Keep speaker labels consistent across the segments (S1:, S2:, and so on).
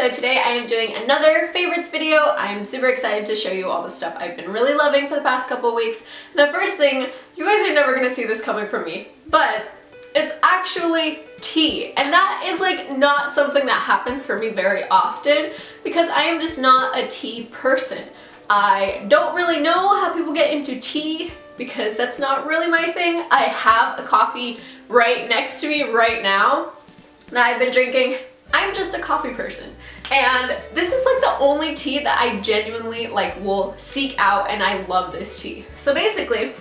S1: So today I am doing another favorites video. I'm super excited to show you all the stuff I've been really loving for the past couple weeks. The first thing, you guys are never gonna see this coming from me, but it's actually tea. And that is like not something that happens for me very often because I am just not a tea person. I don't really know how people get into tea because that's not really my thing. I have a coffee right next to me right now that I've been drinking. I'm just a coffee person, and this is like the only tea that I genuinely like will seek out, and I love this tea. So basically,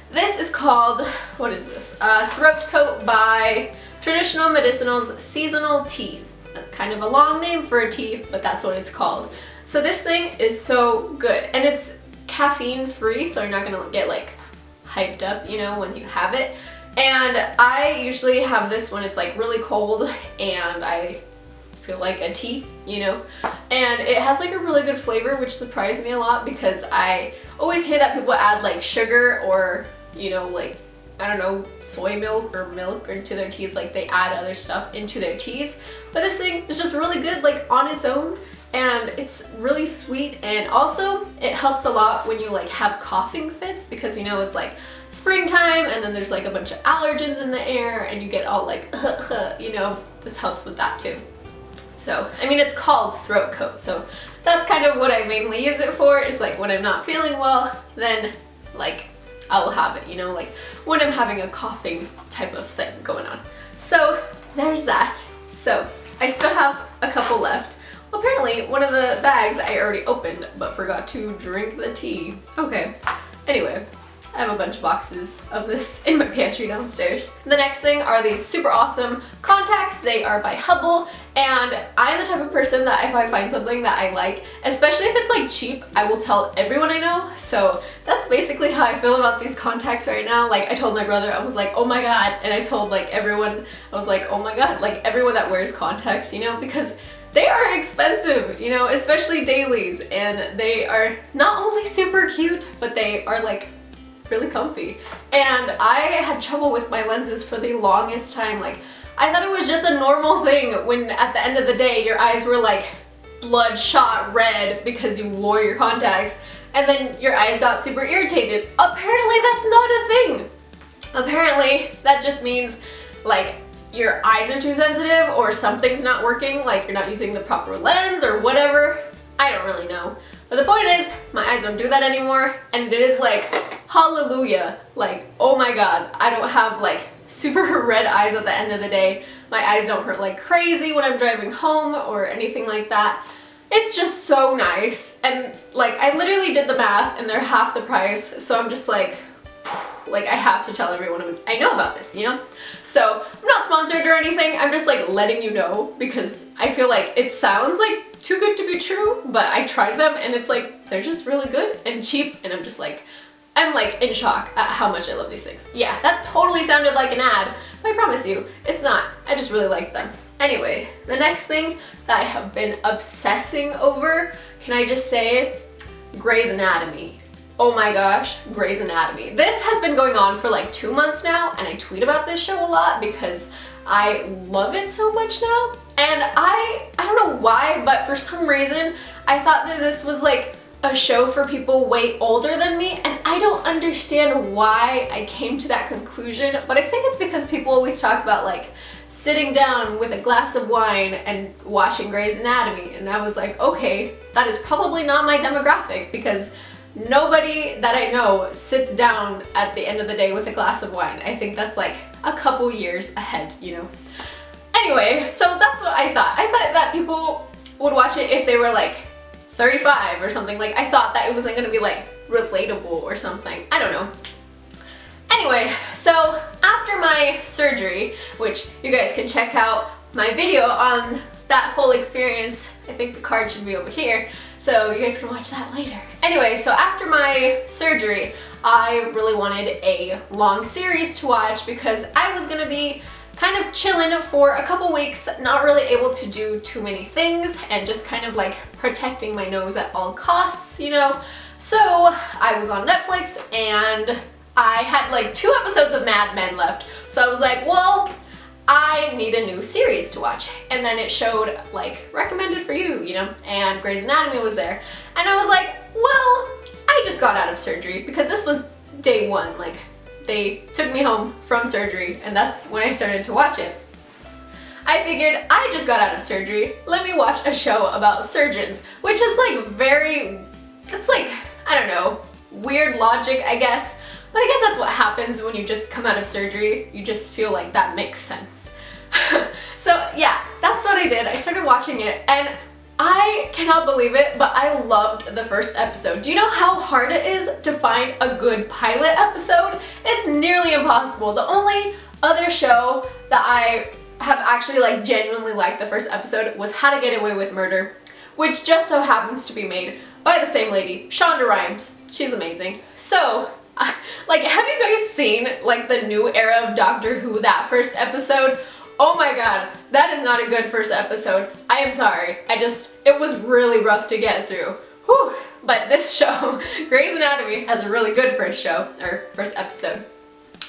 S1: this is called, what is this? Throat Coat by Traditional Medicinals Seasonal Teas. That's kind of a long name for a tea, but that's what it's called. So this thing is so good, and it's caffeine free, so you're not gonna get like hyped up, you know, when you have it. And I usually have this when it's like really cold and I feel like a tea, you know, and it has like a really good flavor, which surprised me a lot because I always hear that people add like sugar or, you know, like, I don't know, soy milk or milk into their teas, like they add other stuff into their teas, but this thing is just really good like on its own, and it's really sweet, and also it helps a lot when you like have coughing fits because, you know, it's like springtime and then there's like a bunch of allergens in the air and you get all like you know, this helps with that too. So, I mean, it's called Throat Coat, so that's kind of what I mainly use it for, is like when I'm not feeling well, then like I'll have it, you know, like when I'm having a coughing type of thing going on. So there's that. So I still have a couple left. Well, apparently one of the bags I already opened but forgot to drink the tea. Okay, anyway. I have a bunch of boxes of this in my pantry downstairs. The next thing are these super awesome contacts. They are by Hubble, and I'm the type of person that if I find something that I like, especially if it's like cheap, I will tell everyone I know. So that's basically how I feel about these contacts right now. Like, I told my brother, I was like, oh my god, and I told like everyone, I was like, oh my god, like everyone that wears contacts, you know, because they are expensive, you know, especially dailies, and they are not only super cute, but they are like really comfy. And I had trouble with my lenses for the longest time. Like, I thought it was just a normal thing when at the end of the day your eyes were like bloodshot red because you wore your contacts and then your eyes got super irritated. Apparently that's not a thing. Apparently that just means like your eyes are too sensitive or something's not working, like you're not using the proper lens or whatever. I don't really know. But the point is, my eyes don't do that anymore, and it is like, hallelujah. Like, oh my god, I don't have like super red eyes at the end of the day. My eyes don't hurt like crazy when I'm driving home or anything like that. It's just so nice. And like, I literally did the math and they're half the price, so I'm just like I have to tell everyone I know about this, you know? So I'm not sponsored or anything, I'm just like letting you know because I feel like it sounds like too good to be true, but I tried them and it's like, they're just really good and cheap, and I'm just like, I'm like in shock at how much I love these things. Yeah, that totally sounded like an ad, but I promise you, it's not. I just really like them. Anyway, the next thing that I have been obsessing over, can I just say, Grey's Anatomy. Oh my gosh, Grey's Anatomy. This has been going on for like 2 months now, and I tweet about this show a lot because I love it so much now. And I don't know why, but for some reason, I thought that this was like a show for people way older than me, and I don't understand why I came to that conclusion, but I think it's because people always talk about like sitting down with a glass of wine and watching Grey's Anatomy, and I was like, okay, that is probably not my demographic because nobody that I know sits down at the end of the day with a glass of wine. I think that's like a couple years ahead, you know? Anyway, so that's what I thought. I thought that people would watch it if they were like 35 or something. Like, I thought that it wasn't gonna be like relatable or something. I don't know. Anyway, so after my surgery, which you guys can check out my video on that whole experience, I think the card should be over here, so you guys can watch that later. Anyway, so after my surgery, I really wanted a long series to watch because I was gonna be kind of chilling for a couple weeks, not really able to do too many things and just kind of like protecting my nose at all costs, you know? So I was on Netflix and I had like 2 episodes of Mad Men left. So I was like, well, I need a new series to watch. And then it showed like recommended for you, you know, and Grey's Anatomy was there. And I was like, well, I just got out of surgery, because this was day one. Like, they took me home from surgery and that's when I started to watch it. I figured I just got out of surgery, let me watch a show about surgeons, which is like it's like, I don't know, weird logic, I guess. But I guess that's what happens when you just come out of surgery. You just feel like that makes sense. So yeah, that's what I did. I started watching it and I cannot believe it, but I loved the first episode. Do you know how hard it is to find a good pilot episode? It's nearly impossible. The only other show that I have actually like genuinely liked the first episode was How to Get Away with Murder, which just so happens to be made by the same lady, Shonda Rhimes. She's amazing. So, like, have you guys seen like the new era of Doctor Who, that first episode? Oh my god, that is not a good first episode. I am sorry. It was really rough to get through. Whew. But this show, Grey's Anatomy, has a really good first episode.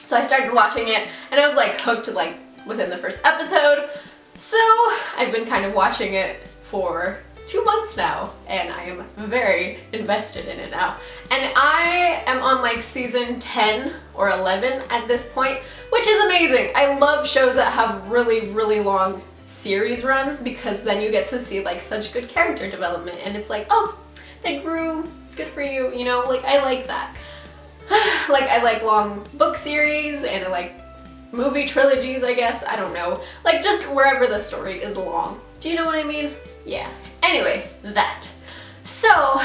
S1: So I started watching it and I was like hooked like within the first episode. So I've been kind of watching it for 2 months now and I am very invested in it now. And I am on like season 10 or 11 at this point, which is amazing. I love shows that have really, really long series runs, because then you get to see like such good character development and it's like, oh, they grew, good for you, you know, like I like that. Like I like long book series and I like movie trilogies, I guess, I don't know. Like just wherever the story is long. Do you know what I mean? Yeah. Anyway, that. So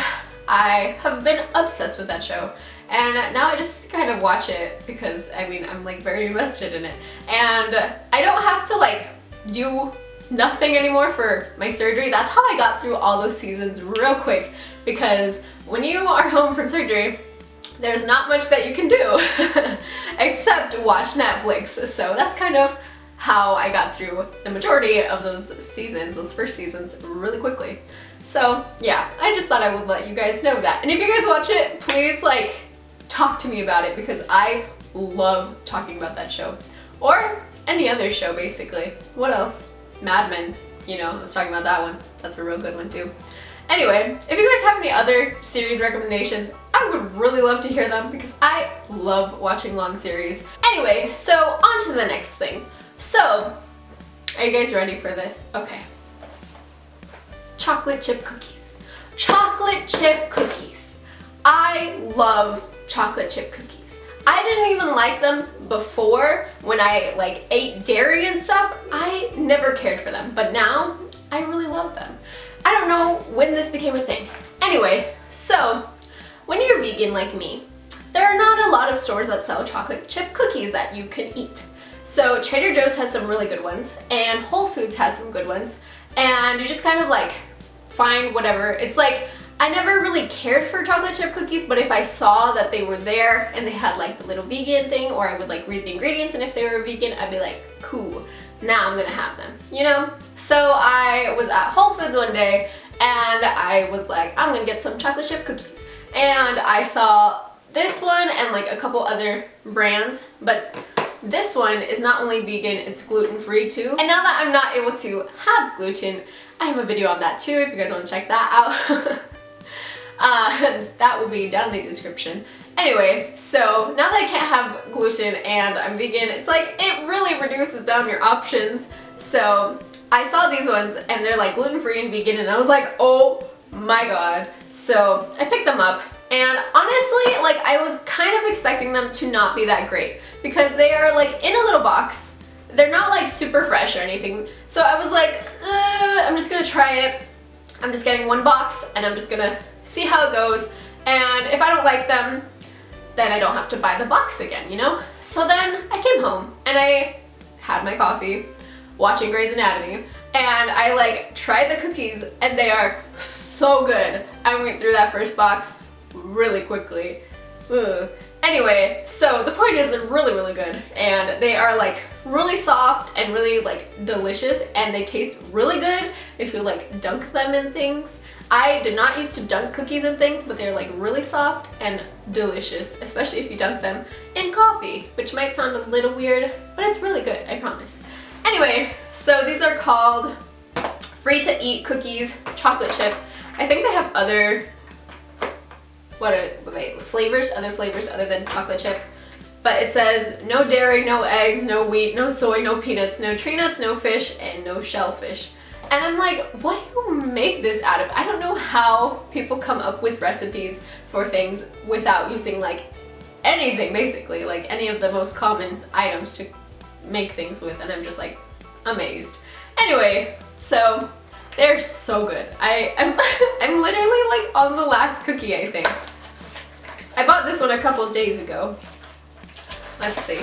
S1: I have been obsessed with that show and now I just kind of watch it because I mean I'm like very invested in it and I don't have to like do nothing anymore for my surgery. That's how I got through all those seasons real quick, because when you are home from surgery there's not much that you can do except watch Netflix. So that's kind of how I got through the majority of those seasons, those first seasons, really quickly. So yeah, I just thought I would let you guys know that. And if you guys watch it, please like talk to me about it, because I love talking about that show. Or any other show basically. What else? Mad Men, you know, I was talking about that one. That's a real good one too. Anyway, if you guys have any other series recommendations, I would really love to hear them because I love watching long series. Anyway, so on to the next thing. So, are you guys ready for this? Okay. Chocolate chip cookies. Chocolate chip cookies. I love chocolate chip cookies. I didn't even like them before when I like ate dairy and stuff. I never cared for them, but now I really love them. I don't know when this became a thing. Anyway, so when you're vegan like me, there are not a lot of stores that sell chocolate chip cookies that you can eat. So Trader Joe's has some really good ones and Whole Foods has some good ones, and you just kind of like find whatever. It's like, I never really cared for chocolate chip cookies, but if I saw that they were there and they had like the little vegan thing, or I would like read the ingredients, and if they were vegan, I'd be like, cool, now I'm gonna have them, you know? So I was at Whole Foods one day and I was like, I'm gonna get some chocolate chip cookies. And I saw this one and like a couple other brands, but this one is not only vegan, it's gluten-free too. And now that I'm not able to have gluten, I have a video on that too if you guys want to check that out. That will be down in the description. Anyway, so now that I can't have gluten and I'm vegan, it's like it really reduces down your options. So I saw these ones and they're like gluten-free and vegan, and I was like, oh my god. So I picked them up, and honestly, like I was kind of expecting them to not be that great because they are like in a little box. They're not like super fresh or anything. So I was like, I'm just gonna try it. I'm just getting one box and I'm just gonna see how it goes. And if I don't like them, then I don't have to buy the box again, you know? So then I came home and I had my coffee watching Grey's Anatomy, and I like tried the cookies and they are so good. I went through that first box really quickly. Ugh. Anyway, so the point is they're really, really good, and they are like really soft and really like delicious, and they taste really good if you like dunk them in things. I did not used to dunk cookies in things, but they're like really soft and delicious, especially if you dunk them in coffee, which might sound a little weird, but it's really good, I promise. Anyway, so these are called free to eat cookies, chocolate chip. I think they have other, what are they, flavors, other flavors other than chocolate chip. But it says no dairy, no eggs, no wheat, no soy, no peanuts, no tree nuts, no fish, and no shellfish. And I'm like, what do you make this out of? I don't know how people come up with recipes for things without using like anything, basically, like any of the most common items to make things with, and I'm just like amazed. Anyway, so they're so good. I'm literally like on the last cookie, I think. I bought this one a couple days ago. Let's see.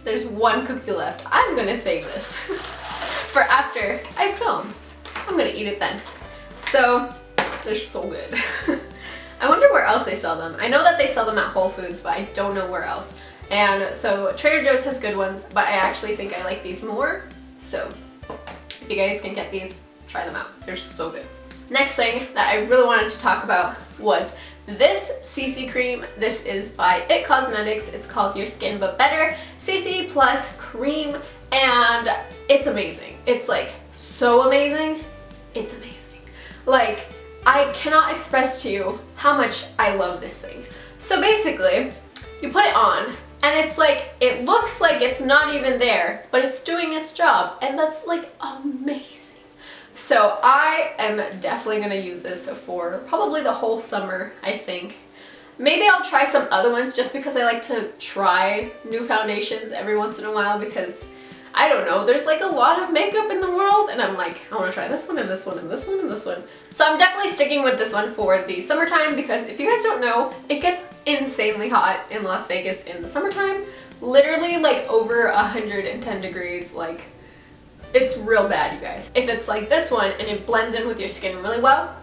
S1: There's one cookie left. I'm gonna save this for after I film. I'm gonna eat it then. So they're so good. I wonder where else they sell them. I know that they sell them at Whole Foods, but I don't know where else. And so Trader Joe's has good ones, but I actually think I like these more. So if you guys can get these, try them out. They're so good. Next thing that I really wanted to talk about was this CC cream. This is by IT Cosmetics. It's called Your Skin But Better CC Plus Cream, and it's amazing. It's like so amazing. It's amazing. Like, I cannot express to you how much I love this thing. So basically, you put it on, and it's like, it looks like it's not even there, but it's doing its job, and that's like amazing. So I am definitely gonna use this for probably the whole summer, I think. Maybe I'll try some other ones just because I like to try new foundations every once in a while, because I don't know, there's like a lot of makeup in the world, and I'm like, I wanna try this one and this one and this one and this one. So I'm definitely sticking with this one for the summertime, because if you guys don't know, it gets insanely hot in Las Vegas in the summertime. Literally like over 110 degrees, like it's real bad, you guys. If it's like this one and it blends in with your skin really well,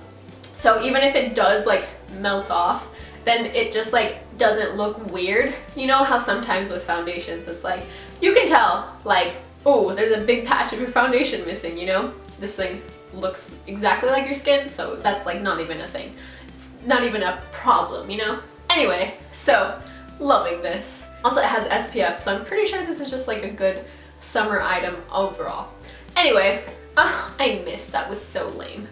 S1: so even if it does like melt off, then it just like doesn't look weird. You know how sometimes with foundations it's like, you can tell like, oh, there's a big patch of your foundation missing, you know? This thing looks exactly like your skin, so that's like not even a thing. It's not even a problem, you know? Anyway, so loving this. Also it has SPF, so I'm pretty sure this is just like a good summer item overall. Anyway, I missed, that was so lame.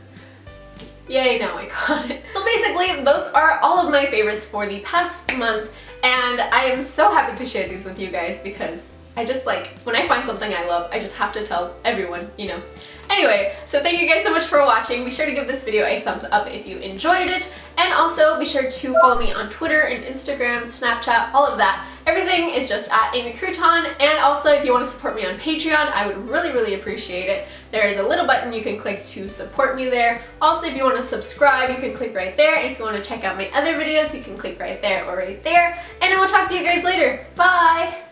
S1: Yay, now I got it. So basically, those are all of my favorites for the past month, and I am so happy to share these with you guys because I just like, when I find something I love, I just have to tell everyone, you know. Anyway, so thank you guys so much for watching. Be sure to give this video a thumbs up if you enjoyed it, and also be sure to follow me on Twitter and Instagram, Snapchat, all of that. Everything is just at AmyCrouton, and also if you want to support me on Patreon, I would really appreciate it. There is a little button you can click to support me there. Also, if you want to subscribe, you can click right there, and if you want to check out my other videos, you can click right there or right there, and I will talk to you guys later. Bye!